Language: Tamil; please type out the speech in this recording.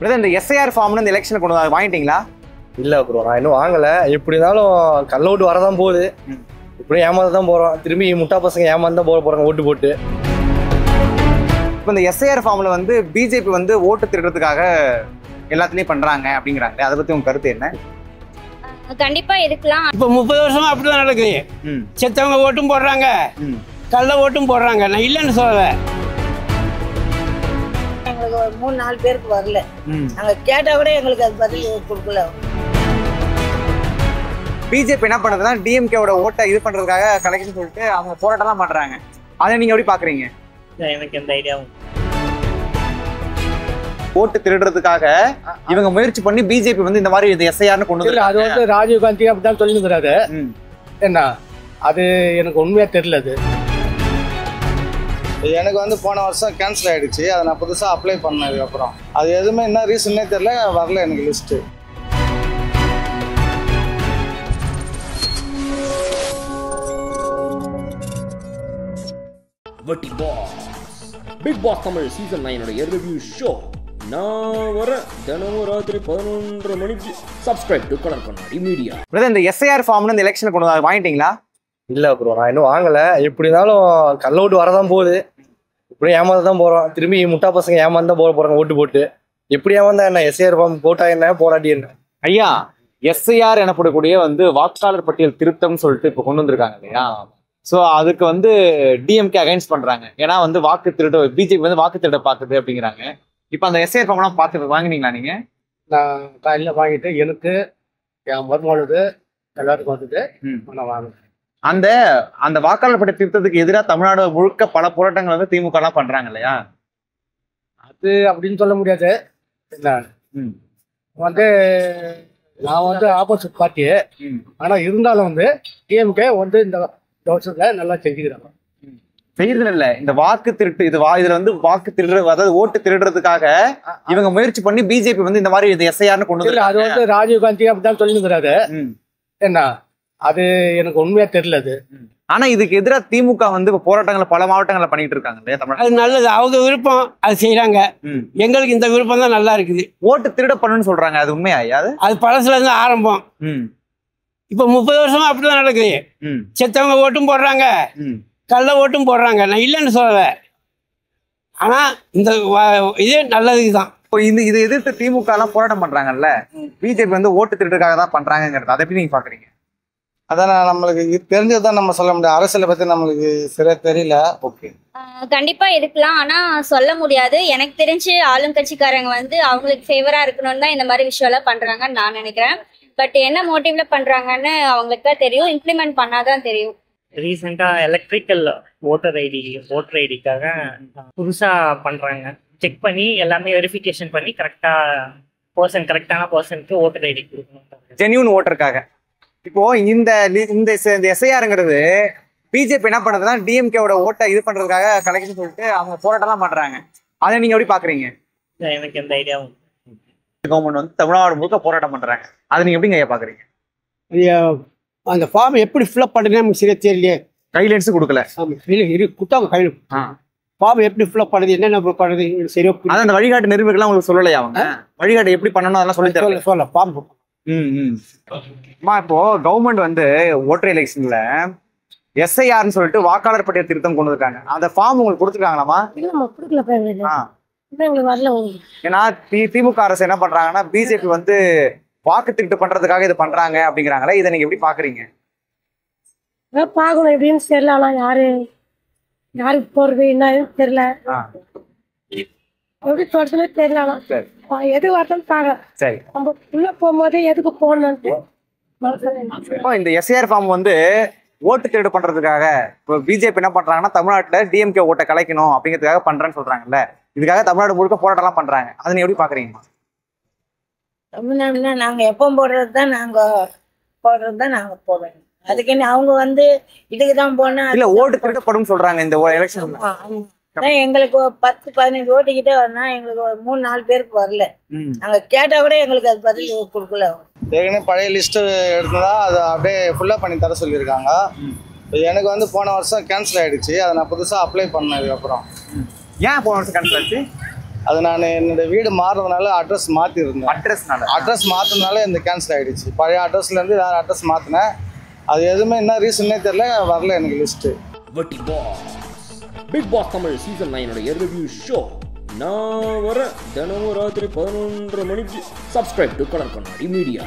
பிரதர், இந்த எஸ்ஐஆர் ஃபார்ம்னு இந்த எலெக்ஷன் கொண்டு வந்து வாங்கிட்டீங்களா? இல்லை ப்ரோ, நான் இன்னும் வாங்கலை. எப்படி இருந்தாலும் கள்ள ஓட்டு வரதான் போகுது. இப்படியும் ஏமாந்து தான் போகிறோம். திரும்பி முட்டா பசங்க ஏமாந்து தான் போகிறாங்க ஓட்டு போட்டு. இப்போ இந்த எஸ்ஐஆர் ஃபார்மில் வந்து பிஜேபி வந்து ஓட்டு திருடுறதுக்காக எல்லாத்துலேயும் பண்ணுறாங்க அப்படிங்கிறாங்க. அதை பற்றி உங்கள் கருத்து என்ன? கண்டிப்பா இருக்கலாம். இப்போ 30 வருஷமா அப்படிதான் நடக்குது. செத்தவங்க ஓட்டும் போடுறாங்க, கள்ள ஓட்டும் போடுறாங்க. நான் இல்லைன்னு சொல்லலை. எங்களுக்கு ஒரு 3-4 பேருக்கு வரல. நாங்க கேட்டா கூட எங்களுக்கு அது பதில் கொடுக்கல. பிஜேபி என்ன பண்ணுறதுன்னா டிஎம்கேவோட ஓட்டை இது பண்ணுறதுக்காக கலெக்ஷன் சொல்லிட்டு அவங்க போராட்டம்லாம் பண்ணுறாங்க. அதை நீங்கள் எப்படி பார்க்குறீங்க? எனக்கு எந்த ஐடியாவும் ஓட்டு திருடுறதுக்காக இவங்க முயற்சி பண்ணி பிஜேபி வந்து இந்த மாதிரி இந்த எஸ்ஐஆர்னு கொண்டு வந்து அது வந்து ராஜீவ் காந்தி அப்படிதான் சொல்லிருக்கிறாரு. என்ன அது எனக்கு உண்மையா தெரியல. எனக்கு வந்து போன வருஷம் கேன்சல் ஆகிடுச்சு. அதை நான் புதுசாக அப்ளை பண்ணதுக்கப்புறம் அது எதுவுமே என்ன ரீசன்னே தெரியல, வரல எனக்கு list. Bigg Boss Tamil season 9 review show நான் வர தினமும் ராத்திரி 11:30 மணிக்கு subscribe to colour Kannadi media. Brother, இந்த எஸ்ஐஆர் ஃபார்ம்னு இந்த எலெக்ஷன் கொண்டு வந்து வாங்கிட்டீங்களா? இல்லை ப்ரோ, நான் இன்னும் வாங்கலை. எப்படி இருந்தாலும் கள்ள ஓட்டு வரதான் போகுது. இப்படியும் ஏமாந்து தான் போகிறோம். திரும்பி முட்டா பசங்க ஏமாந்து தான் போகிறாங்க ஓட்டு போட்டு. எப்படி ஏமாந்தா என்ன? எஸ்ஐஆர் ஃபார்ம் போட்டா என்ன, போராட்டி என்ன? ஐயா, எஸ்ஐஆர் எனப்படக்கூடிய வந்து வாக்காளர் பட்டியல் திருத்தம்னு சொல்லிட்டு இப்போ கொண்டு வந்திருக்காங்க இல்லையா? ஸோ அதுக்கு வந்து டிஎம்கே அகைன்ஸ்ட் பண்றாங்க. ஏன்னா வந்து வாக்கு திருட பிஜேபி வந்து வாக்கு திருட பார்க்குது அப்படிங்கிறாங்க. இப்போ அந்த எஸ்ஐஆர் ஃபார்ம்லாம் பார்த்து வாங்கினீங்களா நீங்க? நான் காலையில் வாங்கிட்டு எனக்கு என் மருமகளுக்கு எல்லாருக்கும் வந்துட்டு நான் வாங்கினேன். அந்த அந்த வாக்காளர் பட்டியல் திருத்தத்துக்கு எதிராக தமிழ்நாடு முழுக்க பல போராட்டங்கள் வந்து திமுக எல்லாம் பண்றாங்க இல்லையா? அது அப்படின்னு சொல்ல முடியாது. என்ன வந்து நான் வந்து ஆப்போசிட் பார்ட்டி. ஆனால் இருந்தாலும் வந்து டிஎம்கே வந்து இந்த வருஷத்துல நல்லா செஞ்சுக்கிறாங்க. செய்யறது இல்ல, இந்த வாக்கு திருட்டு இதுல வந்து வாக்கு திருடு, அதாவது ஓட்டு திருடுறதுக்காக இவங்க முயற்சி பண்ணி பிஜேபி வந்து இந்த மாதிரி இந்த எஸ்ஐஆர்னு கொண்டு வந்து அது வந்து ராஜீவ் காந்தி அப்படிதான் சொல்லிருக்கிறாரு. என்ன அது எனக்கு உண்மையா தெரியல. ஆனா இதுக்கு எதிராக திமுக வந்து போராட்டங்களை பல மாவட்டங்களை பண்ணிட்டு இருக்காங்க இல்லையா தமிழ்? அது நல்லது, அவங்க விருப்பம், அது செய்யறாங்க. எங்களுக்கு இந்த விருப்பம் தான் நல்லா இருக்குது. ஓட்டு திருட பண்ணுன்னு சொல்றாங்க, அது உண்மையா? அது பழசுல இருந்து ஆரம்பம். இப்போ 30 வருஷமா அப்படிதான் நடக்குது. செத்தவங்க ஓட்டும் போடுறாங்க, கள்ள ஓட்டும் போடுறாங்க. நான் இல்லைன்னு சொல்லலை. ஆனா இந்த இது நல்லதுக்கு தான். இப்போ இது எதிர்த்து திமுக எல்லாம் போராட்டம் பண்றாங்கல்ல, பிஜேபி வந்து ஓட்டு திருட்டுக்காக தான் பண்றாங்கிறது அதை எப்படி நீங்க பாக்குறீங்க? அதான் நம்மளுக்கு தெரிஞ்சது தான் நம்ம சொல்ல முடியும். அரசியலை பத்தி நம்மளுக்கு சரியா தெரியல. ஓகே, கண்டிப்பா இருக்கலாம். ஆனா சொல்ல முடியாது. எனக்கு தெரிஞ்சு ஆளுங்கட்சிக்காரங்க வந்து அவங்களுக்கு ஃபேவரா இருக்கணும்னு தான் இந்த மாதிரி விஷயம் எல்லாம் பண்றாங்கன்னு நான் நினைக்கிறேன். பட் என்ன மோட்டிவ்ல பண்றாங்கன்னு அவங்களுக்கு தான் தெரியும். இம்ப்ளிமெண்ட் பண்ணாதான் தெரியும். ரீசெண்டா எலக்ட்ரிக்கல் ஓட்டர் ஐடிக்காக புதுசா பண்றாங்க. செக் பண்ணி எல்லாமே வெரிஃபிகேஷன் பண்ணி கரெக்டான பர்சனுக்கு ஓட்டர் ஐடி கொடுக்கணும், ஜென்யூன் ஓட்டருக்காக. இப்போ இந்த எஸ்ஐஆருங்கிறது பிஜேபி என்ன பண்ணுறதுன்னா டிஎம்கேவோட ஓட்டை இது பண்றதுக்காக கலெக்ஷன் சொல்லிட்டு அவங்க போராட்டம்லாம் பண்றாங்க. அதை நீங்க எப்படி பாக்குறீங்க? எனக்கு எந்த ஐடியாவும். கவர்மெண்ட் வந்து தமிழ்நாடு முழுக்க போராட்டம் பண்றாங்க, அதை நீங்க எப்படிங்க பாக்குறீங்க? அந்த ஃபார்ம் எப்படி ஃபில்அப் பண்ணுறதுன்னு நமக்கு சரியா தெரியலையே. கைட்லைன்ஸ் கொடுக்கல. கொடுத்தாங்க கையில். ஃபார்ம் எப்படி ஃபில்அப் பண்ணுறது, என்னென்ன பண்ணுறது சரியா? அதான் அந்த வழிகாட்டு நெறிமுறைகள்லாம் உங்களுக்கு சொல்லலையா? அவங்க வழிகாட்டு எப்படி பண்ணணும் அதெல்லாம் சொல்லி சொல்ல ஃபார்ம். இப்போ கவர்மெண்ட் வந்து ஓட்டர் எலெக்ஷன்ல எஸ்ஐஆர்னு சொல்லிட்டு வாக்காளர் பட்டியல் திருத்தம் கொண்டு வந்திருக்காங்க. அந்த ஃபார்ம் உங்களுக்கு கொடுத்துருக்காங்களாமா? ஏன்னா திமுக அரசு என்ன பண்றாங்கன்னா பிஜேபி வந்து வாக்கு திருட்டு பண்றதுக்காக இது பண்றாங்க அப்படிங்கிறாங்களே, இதை நீங்க எப்படி பாக்குறீங்க? பாக்கணும் எப்படின்னு தெரியல. ஆனா யாருக்கு போறது என்ன தெரியல, எப்படி சொல்றதுன்னு தெரியல. எது வரணும் பாக்க. சரி, நம்ம உள்ள போகும்போது எதுக்கு போகணும்னு. இந்த எஸ்ஐஆர் ஃபார்ம் வந்து ஓட்டு திருடு பண்றதுக்காக இப்போ பிஜேபி என்ன பண்றாங்கன்னா தமிழ்நாட்டுல டிஎம்கே ஓட்டை கலைக்கணும் அப்படிங்கிறதுக்காக பண்றேன்னு சொல்றாங்கல்ல, இதுக்காக தமிழ்நாடு முழுக்க போராட்டம்லாம் பண்றாங்க. அதை நீ எப்படி பாக்குறீங்க? தமிழ்நாடுல நாங்க எப்போ போடுறதுதான் நாங்க போடுறோம். அதுக்குன்னு அவங்க வந்து இதுக்குதான் போனா இல்ல ஓட்டு திருடப்படும் சொல்றாங்க இந்த எலெக்ஷன். எங்களுக்கு 10-15 ஓட்டு கிட்டே வரனா எங்களுக்கு ஒரு 3-4 பேருக்கு வரல. நாங்க கேட்டா கூட எங்களுக்கு அது பதில் கொடுக்கல. ஏற்கனவே பழைய லிஸ்ட் எடுத்ததா அதை அப்படியே ஃபுல்லா பண்ணி தர சொல்லியிருக்காங்க. எனக்கு வந்து போன வருஷம் கேன்சல் ஆகிடுச்சு. அதை நான் புதுசாக அப்ளை பண்ணதுக்கப்புறம். ஏன் போன வருஷம் கேன்சல் ஆச்சு? அது நான் என்னோட வீடு மாறுறதுனால அட்ரஸ் மாற்றிருந்தேன். அட்ரஸ் மாற்றினால இந்த கேன்சல் ஆகிடுச்சு. பழைய அட்ரஸ்லேருந்து வேறு அட்ரஸ் மாற்றினேன். அது எதுவுமே என்ன ரீசன்னே தெரியல, வரல எனக்கு லிஸ்ட்டு. வெட்டி boss Bigg Boss Tamil season 9 review show நான் வர தினமும் ராத்திரி 11:30 மணிக்கு. Subscribe to colour Kannadi media.